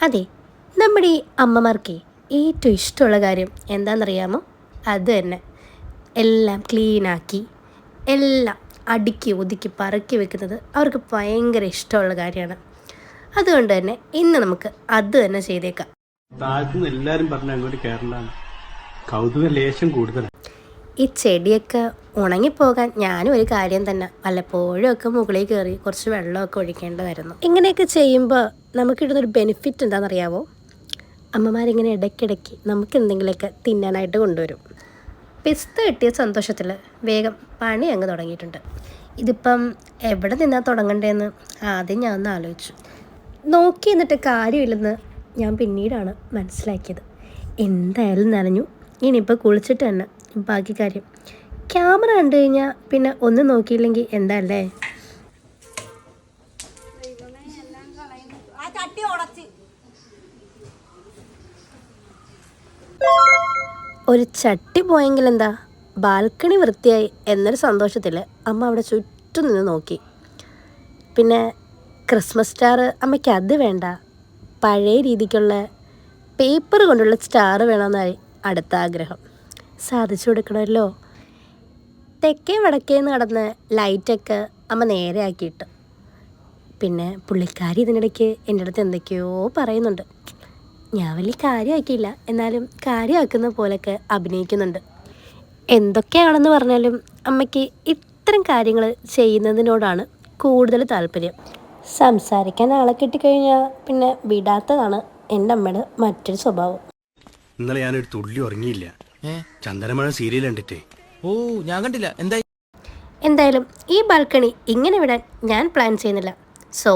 അതെ, നമ്മുടെ ഈ അമ്മമാർക്ക് ഏറ്റവും ഇഷ്ടമുള്ള കാര്യം എന്താണെന്നറിയാമോ? അത് തന്നെ, എല്ലാം ക്ലീനാക്കി എല്ലാം അടുക്കി ഒതുക്കി പറക്കി വെക്കുന്നത് അവർക്ക് ഭയങ്കര ഇഷ്ടമുള്ള കാര്യമാണ്. അതുകൊണ്ട് തന്നെ ഇന്ന് നമുക്ക് അത് തന്നെ ചെയ്തേക്കാം. താഴ്ത്തുനിന്ന് എല്ലാരും പറഞ്ഞ അങ്ങോട്ട് കയറലാണ്, കൗതുക ലേശം കൂടുതലാണ്. ഈ ചെടിയൊക്കെ ഉണങ്ങിപ്പോകാൻ ഞാനും ഒരു കാര്യം തന്നെ വല്ലപ്പോഴും ഒക്കെ മുകളിൽ കയറി കുറച്ച് വെള്ളമൊക്കെ ഒഴിക്കേണ്ടതായിരുന്നു. ഇങ്ങനെയൊക്കെ ചെയ്യുമ്പോൾ നമുക്കിടുന്നൊരു ബെനിഫിറ്റ് എന്താണെന്നറിയാവോ? അമ്മമാരിങ്ങനെ ഇടയ്ക്കിടയ്ക്ക് നമുക്ക് എന്തെങ്കിലുമൊക്കെ തിന്നാനായിട്ട് കൊണ്ടുവരും. പിസ്ത കിട്ടിയ സന്തോഷത്തിൽ വേഗം പണി അങ്ങ് തുടങ്ങിയിട്ടുണ്ട്. ഇതിപ്പം എവിടെ നിന്നാൽ തുടങ്ങണ്ടേന്ന് ആദ്യം ഞാൻ ഒന്ന് ആലോചിച്ചു. നോക്കി എന്നിട്ട് കാര്യമില്ലെന്ന് ഞാൻ പിന്നീടാണ് മനസ്സിലാക്കിയത്. എന്തായാലും നനഞ്ഞു, ഇനിയിപ്പോൾ കുളിച്ചിട്ട് തന്നെ ബാക്കി കാര്യം. ക്യാമറ കണ്ടു കഴിഞ്ഞാൽ പിന്നെ ഒന്നും നോക്കിയില്ലെങ്കിൽ എന്താ അല്ലേ? ഒരു ചട്ടി പോയെങ്കിൽ എന്താ, ബാൽക്കണി വൃത്തിയായി എന്നൊരു സന്തോഷത്തിൽ അമ്മ അവിടെ ചുറ്റും നിന്ന് നോക്കി. പിന്നെ ക്രിസ്മസ് സ്റ്റാർ അമ്മയ്ക്ക് അത് വേണ്ട, പഴയ രീതിക്കുള്ള പേപ്പർ കൊണ്ടുള്ള സ്റ്റാർ വേണമെന്നായി അടുത്ത ആഗ്രഹം. സാധിച്ചു കൊടുക്കണമല്ലോ. തെക്കേ വടക്കേന്ന് കടന്ന് ലൈറ്റൊക്കെ അമ്മ നേരെ ആക്കിയിട്ട്. പിന്നെ പുള്ളിക്കാരി ഇതിനിടയ്ക്ക് എൻ്റെ അടുത്ത് എന്തൊക്കെയോ പറയുന്നുണ്ട്. ഞാൻ വലിയ കാര്യമാക്കിയില്ല, എന്നാലും കാര്യമാക്കുന്ന പോലെയൊക്കെ അഭിനയിക്കുന്നുണ്ട്. എന്തൊക്കെയാണെന്ന് പറഞ്ഞാലും അമ്മയ്ക്ക് ഇത്തരം കാര്യങ്ങൾ ചെയ്യുന്നതിനോടാണ് കൂടുതൽ താല്പര്യം. സംസാരിക്കാൻ ആളെ കിട്ടിക്കഴിഞ്ഞാൽ പിന്നെ വിടാത്തതാണ് എൻ്റെ അമ്മയുടെ മറ്റൊരു സ്വഭാവം. ഇന്നലെ ഞാനൊരു തുള്ളി ഉറങ്ങിയില്ല, ചന്ദനമഴ സീരിയൽ കണ്ടിട്ടേ. ഓ, ഞാൻ കണ്ടില്ല. എന്തായാലും ഈ ബാൽക്കണി ഇങ്ങനെ വിടാൻ ഞാൻ പ്ലാൻ ചെയ്യുന്നില്ല. സോ